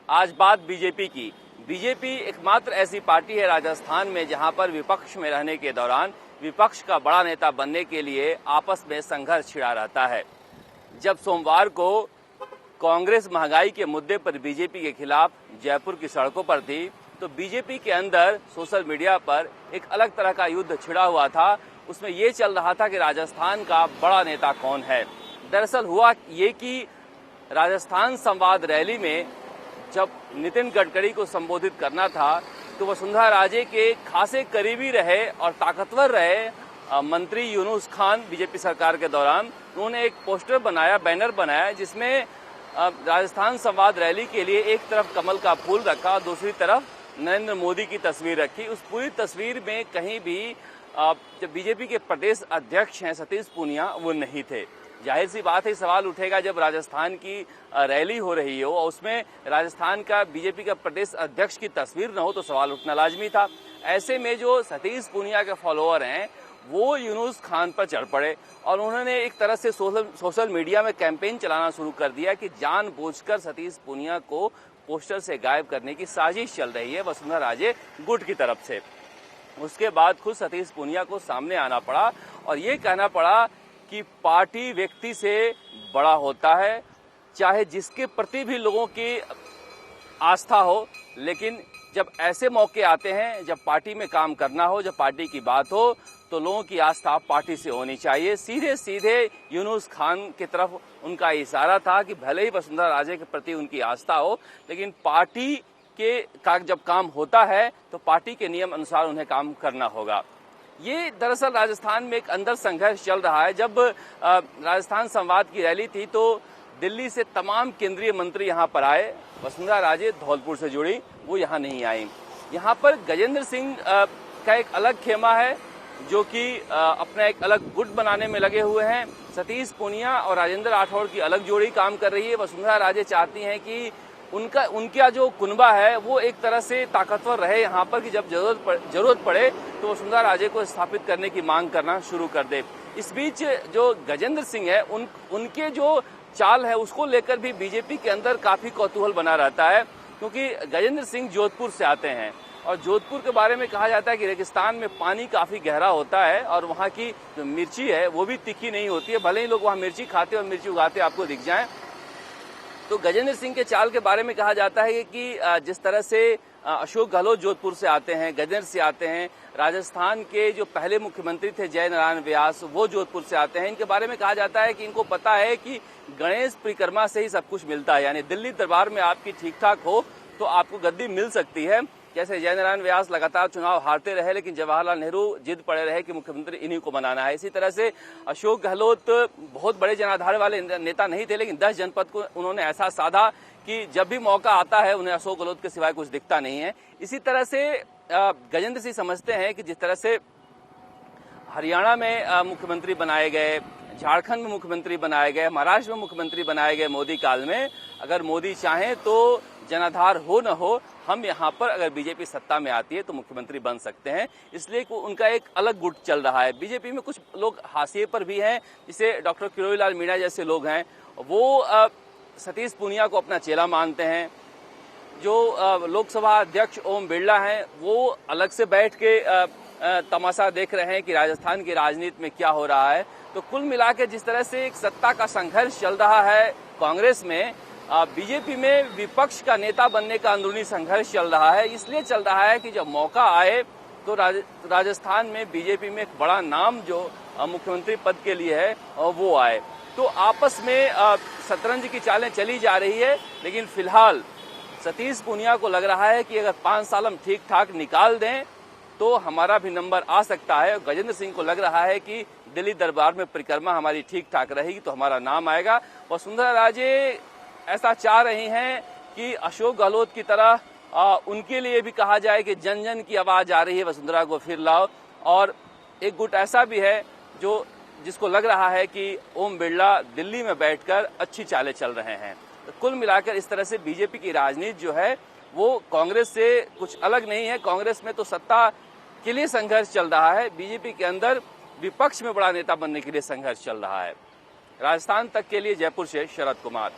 आज बात बीजेपी की। बीजेपी एकमात्र ऐसी पार्टी है राजस्थान में जहां पर विपक्ष में रहने के दौरान विपक्ष का बड़ा नेता बनने के लिए आपस में संघर्ष छिड़ा रहता है। जब सोमवार को कांग्रेस महंगाई के मुद्दे पर बीजेपी के खिलाफ जयपुर की सड़कों पर थी, तो बीजेपी के अंदर सोशल मीडिया पर एक अलग तरह का युद्ध छिड़ा हुआ था। उसमें ये चल रहा था कि राजस्थान का बड़ा नेता कौन है। दरअसल हुआ ये कि राजस्थान संवाद रैली में जब नितिन गडकरी को संबोधित करना था तो वसुंधरा राजे के खासे करीबी रहे और ताकतवर रहे मंत्री यूनुस खान बीजेपी सरकार के दौरान उन्होंने एक पोस्टर बनाया, बैनर बनाया, जिसमें राजस्थान संवाद रैली के लिए एक तरफ कमल का फूल रखा, दूसरी तरफ नरेंद्र मोदी की तस्वीर रखी। उस पूरी तस्वीर में कहीं भी जो बीजेपी के प्रदेश अध्यक्ष हैं सतीश पूनिया, वो नहीं थे। जाहिर सी बात है, सवाल उठेगा जब राजस्थान की रैली हो रही हो और उसमें राजस्थान का बीजेपी का प्रदेश अध्यक्ष की तस्वीर न हो तो सवाल उठना लाजमी था। ऐसे में जो सतीश पूनिया के फॉलोअर हैं वो यूनुस खान पर चढ़ पड़े और उन्होंने एक तरह से सोशल मीडिया में कैंपेन चलाना शुरू कर दिया कि जानबूझकर सतीश पूनिया को पोस्टर से गायब करने की साजिश चल रही है वसुंधरा राजे गुट की तरफ से। उसके बाद खुद सतीश पूनिया को सामने आना पड़ा और ये कहना पड़ा कि पार्टी व्यक्ति से बड़ा होता है, चाहे जिसके प्रति भी लोगों की आस्था हो, लेकिन जब ऐसे मौके आते हैं, जब पार्टी में काम करना हो, जब पार्टी की बात हो, तो लोगों की आस्था पार्टी से होनी चाहिए। सीधे सीधे यूनुस खान की तरफ उनका इशारा था कि भले ही वसुंधरा राजे के प्रति उनकी आस्था हो, लेकिन पार्टी के जब काम होता है तो पार्टी के नियम अनुसार उन्हें काम करना होगा। ये दरअसल राजस्थान में एक अंदर संघर्ष चल रहा है। जब राजस्थान संवाद की रैली थी तो दिल्ली से तमाम केंद्रीय मंत्री यहाँ पर आए। वसुंधरा राजे धौलपुर से जुड़ी, वो यहाँ नहीं आई। यहाँ पर गजेंद्र सिंह का एक अलग खेमा है जो कि अपना एक अलग गुट बनाने में लगे हुए हैं। सतीश पूनिया और राजेंद्र राठौड़ की अलग जोड़ी काम कर रही है। वसुंधरा राजे चाहती हैं कि उनका जो कुनबा है वो एक तरह से ताकतवर रहे यहाँ पर, कि जब जरूरत पड़े तो वसुंधरा राजे को स्थापित करने की मांग करना शुरू कर दे। इस बीच जो गजेंद्र सिंह है उनके जो चाल है उसको लेकर भी बीजेपी के अंदर काफी कौतूहल बना रहता है, क्योंकि गजेंद्र सिंह जोधपुर से आते हैं और जोधपुर के बारे में कहा जाता है कि रेगिस्तान में पानी काफी गहरा होता है और वहाँ की जो मिर्ची है वो भी तीखी नहीं होती है। भले ही लोग वहाँ मिर्ची खाते और मिर्ची उगाते आपको दिख जाए। तो गजेंद्र सिंह के चाल के बारे में कहा जाता है कि जिस तरह से अशोक गहलोत जोधपुर से आते हैं, गजेंद्र से आते हैं, राजस्थान के जो पहले मुख्यमंत्री थे जय नारायण व्यास वो जोधपुर से आते हैं। इनके बारे में कहा जाता है कि इनको पता है कि गणेश परिक्रमा से ही सब कुछ मिलता है, यानी दिल्ली दरबार में आपकी ठीक ठाक हो तो आपको गद्दी मिल सकती है। जैसे जय नारायण व्यास लगातार चुनाव हारते रहे, लेकिन जवाहरलाल नेहरू जिद पड़े रहे कि मुख्यमंत्री इन्हीं को बनाना है। इसी तरह से अशोक गहलोत बहुत बड़े जनाधार वाले नेता नहीं थे, लेकिन 10 जनपद को उन्होंने ऐसा साधा कि जब भी मौका आता है उन्हें अशोक गहलोत के सिवाय कुछ दिखता नहीं है। इसी तरह से गजेंद्र सिंह समझते हैं कि जिस तरह से हरियाणा में मुख्यमंत्री बनाए गए, झारखंड में मुख्यमंत्री बनाए गए, महाराष्ट्र में मुख्यमंत्री बनाए गए मोदी काल में, अगर मोदी चाहें तो जनाधार हो न हो, हम यहाँ पर अगर बीजेपी सत्ता में आती है तो मुख्यमंत्री बन सकते हैं। इसलिए उनका एक अलग गुट चल रहा है। बीजेपी में कुछ लोग हाशिए पर भी हैं, जिसे डॉक्टर किरोड़ीलाल मीणा जैसे लोग हैं, वो सतीश पूनिया को अपना चेला मानते हैं। जो लोकसभा अध्यक्ष ओम बिरला हैं वो अलग से बैठ के तमाशा देख रहे हैं कि राजस्थान की राजनीति में क्या हो रहा है। तो कुल मिलाकर जिस तरह से एक सत्ता का संघर्ष चल रहा है कांग्रेस में, बीजेपी में विपक्ष का नेता बनने का अंदरूनी संघर्ष चल रहा है। इसलिए चल रहा है कि जब मौका आए तो राजस्थान में बीजेपी में एक बड़ा नाम जो मुख्यमंत्री पद के लिए है वो आए। तो आपस में शतरंज की चालें चली जा रही है, लेकिन फिलहाल सतीश पूनिया को लग रहा है कि अगर 5 साल हम ठीक ठाक निकाल दें तो हमारा भी नंबर आ सकता है। गजेंद्र सिंह को लग रहा है कि दिल्ली दरबार में परिक्रमा हमारी ठीक ठाक रहेगी तो हमारा नाम आएगा। वसुंधरा राजे ऐसा चाह रही हैं कि अशोक गहलोत की तरह उनके लिए भी कहा जाए कि जन जन की आवाज आ रही है, वसुंधरा को फिर लाओ। और एक गुट ऐसा भी है जिसको लग रहा है कि ओम बिरला दिल्ली में बैठकर अच्छी चालें चल रहे हैं। तो कुल मिलाकर इस तरह से बीजेपी की राजनीति जो है वो कांग्रेस से कुछ अलग नहीं है। कांग्रेस में तो सत्ता के लिए संघर्ष चल रहा है, बीजेपी के अंदर विपक्ष में बड़ा नेता बनने के लिए संघर्ष चल रहा है। राजस्थान तक के लिए जयपुर से शरद कुमार।